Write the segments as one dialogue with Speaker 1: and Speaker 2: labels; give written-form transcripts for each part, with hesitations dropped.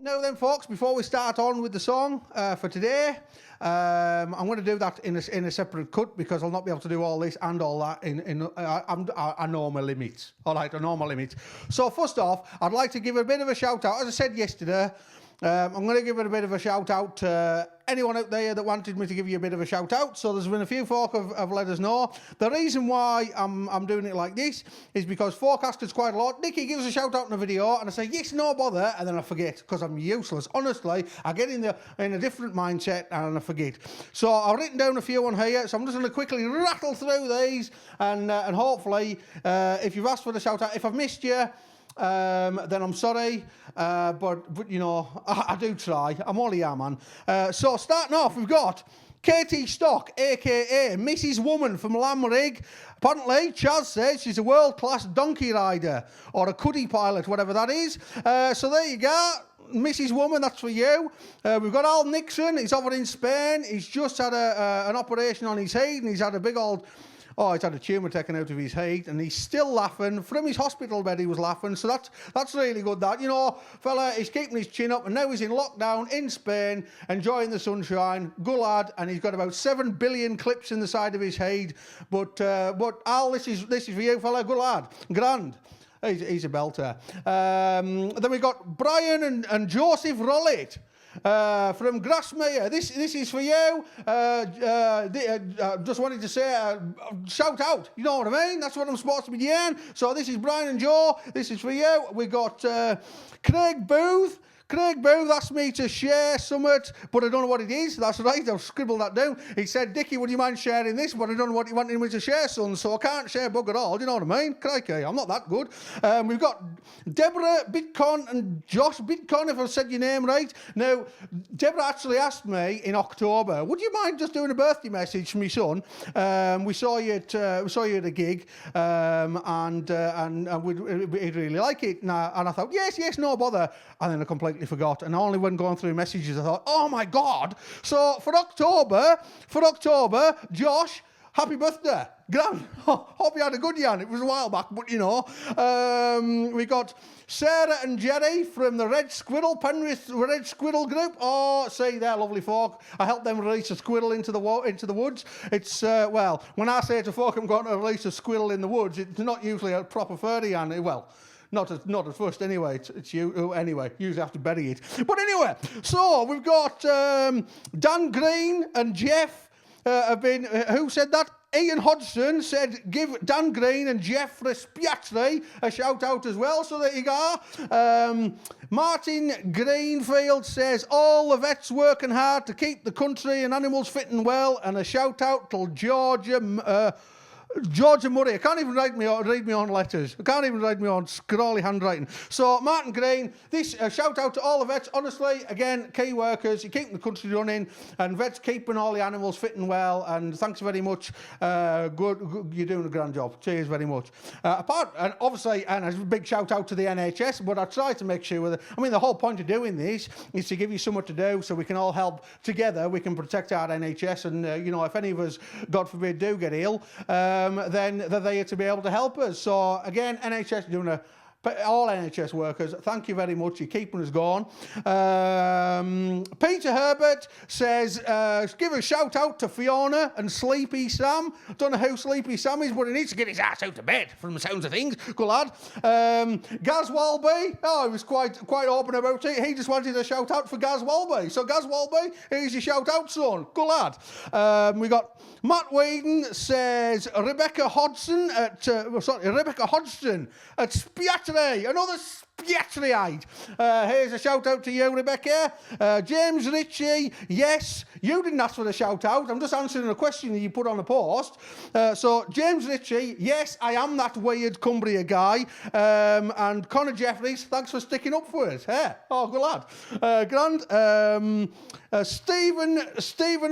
Speaker 1: Now then, folks, before we start on with the song for today, I'm going to do that in a separate cut because I'll not be able to do all this and all that I know my limits. All right, I know my limits. So first off, I'd like to give a bit of a shout out. As I said yesterday, I'm going to give it a bit of a shout out to anyone out there that wanted me to give you a bit of a shout out. So there's been a few folk have let us know. The reason why I'm doing it like this is because forecasters quite a lot. Dicky gives a shout out in a video and I say, yes, no bother, and then I forget because I'm useless. Honestly, I get in a different mindset and I forget. So I've written down a few on here, so I'm just going to quickly rattle through these and hopefully, if you've asked for the shout out, if I've missed you, then I'm sorry, but you know, I do try. I'm only a man. So starting off, we've got Katie Stock, aka Mrs. Woman from Lamrig. Apparently, Chaz says she's a world-class donkey rider or a cuddy pilot, whatever that is. So there you go. Mrs. Woman, that's for you. We've got Al Nixon. He's over in Spain. He's just had an operation on his head, and he's had a big old... Oh, he's had a tumour taken out of his head, and he's still laughing. From his hospital bed, he was laughing, so that's really good, that. You know, fella, he's keeping his chin up, and now he's in lockdown in Spain, enjoying the sunshine. Good lad, and he's got about 7 billion clips in the side of his head. But Al, this is for you, fella. Good lad. Grand. He's a belter. Then we got Brian and Joseph Rollet. From Grassmere, this is for you. Just wanted to say, shout out. You know what I mean? That's what I'm supposed to be doing. So this is Brian and Joe. This is for you. We got Craig Booth. Craig Booth asked me to share something, but I don't know what it is. That's right, I've scribbled that down. He said, Dicky, would you mind sharing this? But I don't know what you wanted me to share, son, so I can't share bug at all. Do you know what I mean? Crikey, I'm not that good. We've got Deborah Bitcon and Josh Bitcon, if I've said your name right. Now, Deborah actually asked me in October, would you mind just doing a birthday message for my son? We saw you at a gig, and we'd really like it. And I thought, yes, no bother. And then I completely forgot, and only when going through messages I thought, oh my God. So for October, Josh, happy birthday. Grand. Hope you had a good yarn. It was a while back, but you know. We got Sarah and Jerry from the Penrith Red Squirrel group. Oh, see, they're lovely folk. I helped them release a squirrel into the woods. It's, well, when I say to folk I'm going to release a squirrel in the woods, it's not usually a proper furry yarn. Well, not at first anyway. It's you anyway. You usually have to bury it. But anyway, so we've got Dan Green and Jeff have been. Who said that? Ian Hodgson said, give Dan Green and Jeff Respiatri a shout out as well. So there you go. Martin Greenfield says, all the vets working hard to keep the country and animals fit and well. And a shout out to Georgia Murray. I can't even read my own letters. I can't even read my own scrawly handwriting. So, Martin Green, this shout out to all the vets. Honestly, again, key workers, you're keeping the country running, and vets keeping all the animals fit and well. And thanks very much. Good, you're doing a grand job. Cheers very much. And obviously, and a big shout out to the NHS, but I try to make sure that, I mean, the whole point of doing this is to give you something to do so we can all help together. We can protect our NHS, and, you know, if any of us, God forbid, do get ill, then they're there to be able to help us. So again, NHS doing all NHS workers, thank you very much. You're keeping us going. Peter Herbert says, give a shout out to Fiona and Sleepy Sam. Don't know who Sleepy Sam is, but he needs to get his ass out of bed from the sounds of things. Good lad. Gaz Walby, he was quite open about it. He just wanted a shout out for Gaz Walby. So Gaz Walby, here's your shout out, son. Good lad. We got Matt Whedon says, Rebecca Hodgson at Spiatri. Another Spiatriite. Here's a shout out to you, Rebecca. James Ritchie, yes, you didn't ask for the shout out. I'm just answering a question that you put on a post. So, James Ritchie, yes, I am that weird Cumbria guy. And Connor Jeffries, thanks for sticking up for it. Hey, oh, good lad. Grand. Stephen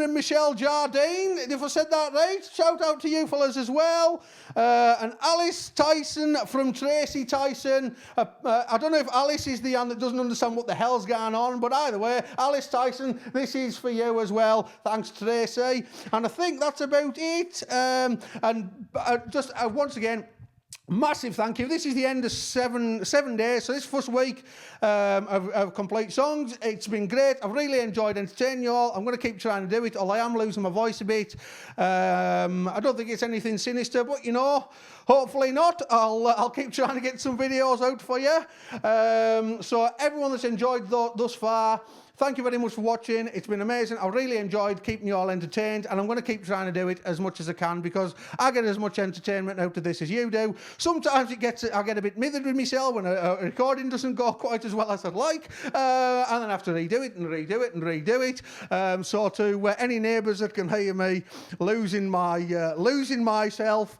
Speaker 1: and Michelle Jardine, if I said that right, shout out to you fellas as well. And Alice Tyson from Tracy Tyson. I don't know if Alice is the one that doesn't understand what the hell's going on, but either way, Alice Tyson, this is for you as well. Thanks, Tracy. And I think that's about it. Once again, Massive thank you. This is the end of seven days. So this first week of complete songs. It's been great. I've really enjoyed entertaining you all. I'm going to keep trying to do it, although I am losing my voice a bit. I don't think it's anything sinister, but you know, hopefully not. I'll keep trying to get some videos out for you. So everyone that's enjoyed thus far, thank you very much for watching. It's been amazing. I really enjoyed keeping you all entertained, and I'm going to keep trying to do it as much as I can because I get as much entertainment out of this as you do. Sometimes I get a bit mithered with myself when a recording doesn't go quite as well as I'd like, and then I have to redo it and redo it and redo it. So to any neighbours that can hear me losing myself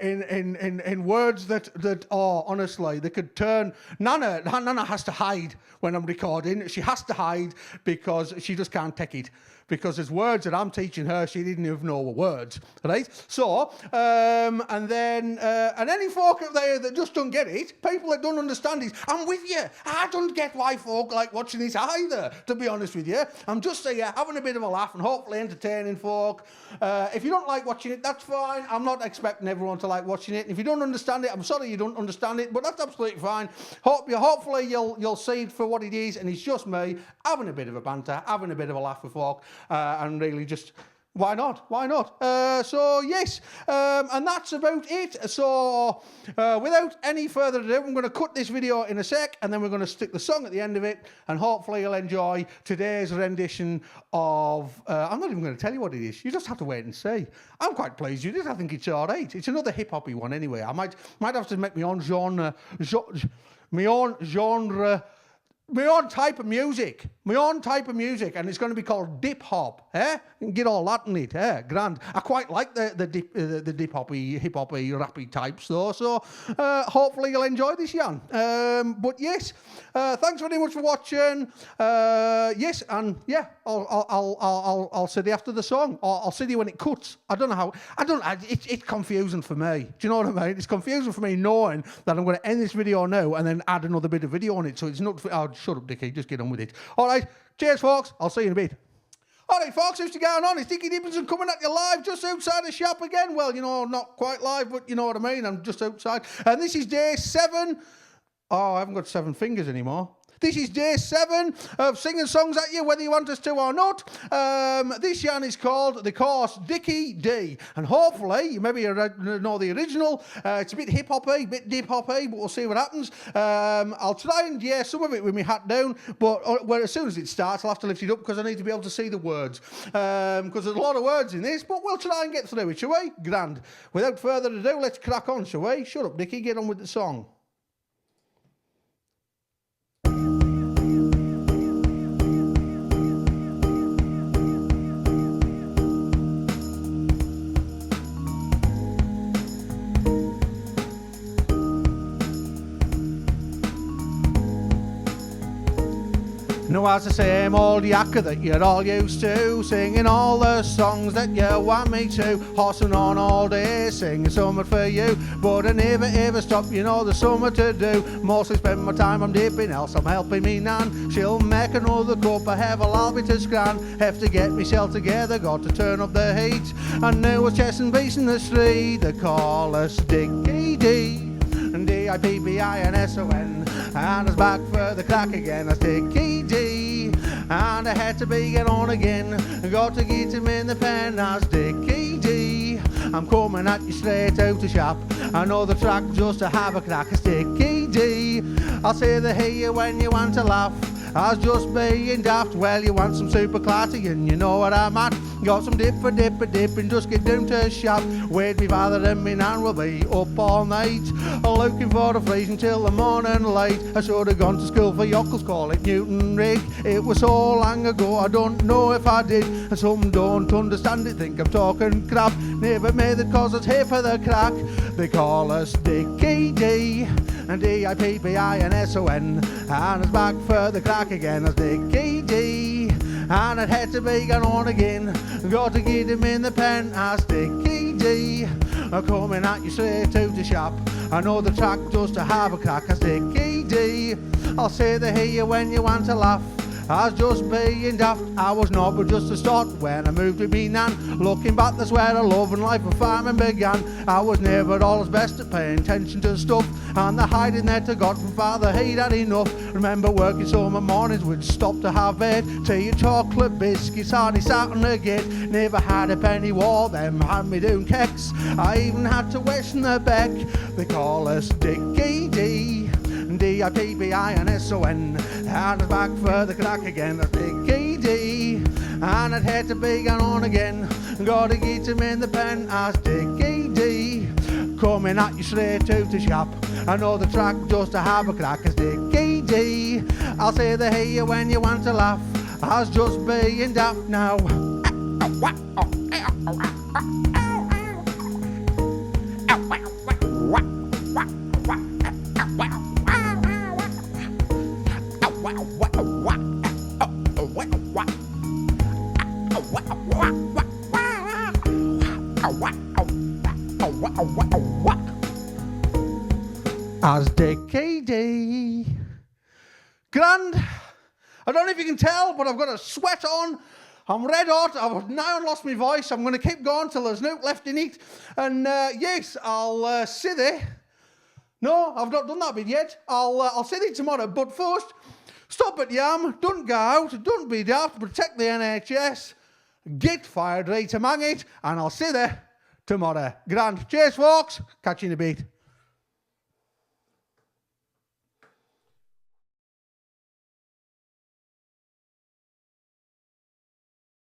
Speaker 1: in words that are honestly they could turn. Nana has to hide when I'm recording. She has to hide because she just can't take it. Because there's words that I'm teaching her she didn't even know were words, right? So, and any folk out there that just don't get it, people that don't understand it, I'm with you. I don't get why folk like watching this either, to be honest with you. I'm just here having a bit of a laugh and hopefully entertaining folk. If you don't like watching it, that's fine. I'm not expecting everyone to like watching it. If you don't understand it, I'm sorry you don't understand it, but that's absolutely fine. Hopefully you'll see it for what it is, and it's just me having a bit of a banter, having a bit of a laugh with folk. And really just, why not? Why not? So, yes, and that's about it. So, without any further ado, I'm going to cut this video in a sec, and then we're going to stick the song at the end of it, and hopefully you'll enjoy today's rendition of, I'm not even going to tell you what it is. You just have to wait and see. I'm quite pleased with it. I think it's all right. It's another hip-hoppy one anyway. I might have to make my own genre, my own type of music, and it's going to be called dip hop, eh? You can get all that in it, eh? Grand. I quite like the dip hoppy, hip hoppy, rappy types though. So hopefully you'll enjoy this, Jan. But yes, thanks very much for watching. Yes, and yeah, I'll see you after the song, or I'll see you when it cuts. I don't know how. It's confusing for me. Do you know what I mean? It's confusing for me knowing that I'm going to end this video now and then add another bit of video on it. So it's not. Shut up, Dicky. Just get on with it. All right. Cheers, folks. I'll see you in a bit. All right, folks. Who's going on? It's Dicky Dickinson coming at you live just outside the shop again. Well, you know, not quite live, but you know what I mean. I'm just outside. And this is day 7. Oh, I haven't got 7 fingers anymore. This is day 7 of singing songs at you, whether you want us to or not. This Jan is called the course Dicky D. And hopefully, you maybe know the original. It's a bit hip-hoppy, a bit dip-hoppy, but we'll see what happens. I'll try and, yeah, some of it with my hat down, but as soon as it starts, I'll have to lift it up because I need to be able to see the words. Because there's a lot of words in this, but we'll try and get through it, shall we? Grand. Without further ado, let's crack on, shall we? Shut up, Dicky, get on with the song. Now as the same old yakka that you're all used to, singing all the songs that you want me to, horsing on all day, singing something for you, but I never ever stop, you know there's something to do. Mostly spend my time I'm dipping, else I'm helping me nan. She'll make another cup, I have a lobby to scran, have to get myself together, got to turn up the heat. And now it's chess and beast in the street, they call us Dicky D. And D-I-P-P-I-N-S-O-N, and it's back for the crack again, that's Dicky D. And I had to be get on again, got to get him in the pen, that's Dicky D. I'm coming at you straight out the shop, I know the track just to have a crack, it's Dicky D. I'll say the hear you when you want to laugh, I was just being daft. Well, you want some super clarity and you know what I'm at. Got some dip for dip and just get down to the shop. Wait, me father and me nan will be up all night, looking for the freeze until the morning light. I should have gone to school for yockles, call it Newton Rig. It was so long ago, I don't know if I did. And some don't understand it, think I'm talking crap. Never made it cause it's here for the crack. They call us Dicky D. And D-I-P-P-I-N-S-O-N, and it's back for the crack again, as Dicky D. And it had to be going on again, got to get him in the pen, as Dicky D. Coming at you straight out the shop, I know the track just to have a crack, as Dicky D. I'll say the hear you when you want to laugh, I was just being daft, I was not but just a start. When I moved with me nan, looking back that's where the love and life of farming began. I was never always best at paying attention to stuff, and the hiding there to God from father, he'd had enough. Remember working summer mornings, we'd stop to have it, tea and chocolate biscuits, hardly sat on the gate. Never had a penny, wore them hand-me-down keks. I even had to west in the back. They call us Dicky D, D-I-P-B-I-N-S-O-N. And it's back for the crack again, that's Dicky D. And I'd hate to be going on again. Gotta get him in the pen as Dicky D. Coming at you straight out the shop. I know the track just to have a crack as Dicky D. I'll say the hey when you want to laugh. I was just being daft now. As Dicky D. Grand. I don't know if you can tell, but I've got a sweat on. I'm red hot. I've now lost my voice. I'm going to keep going till there's no left in it. And yes, I'll see there. No, I've not done that bit yet. I'll see there tomorrow. But first, stop at Yam. Don't go out. Don't be daft. Protect the NHS. Get fired right among it. And I'll see there tomorrow. Grand. Cheers, folks. Catch you in a bit.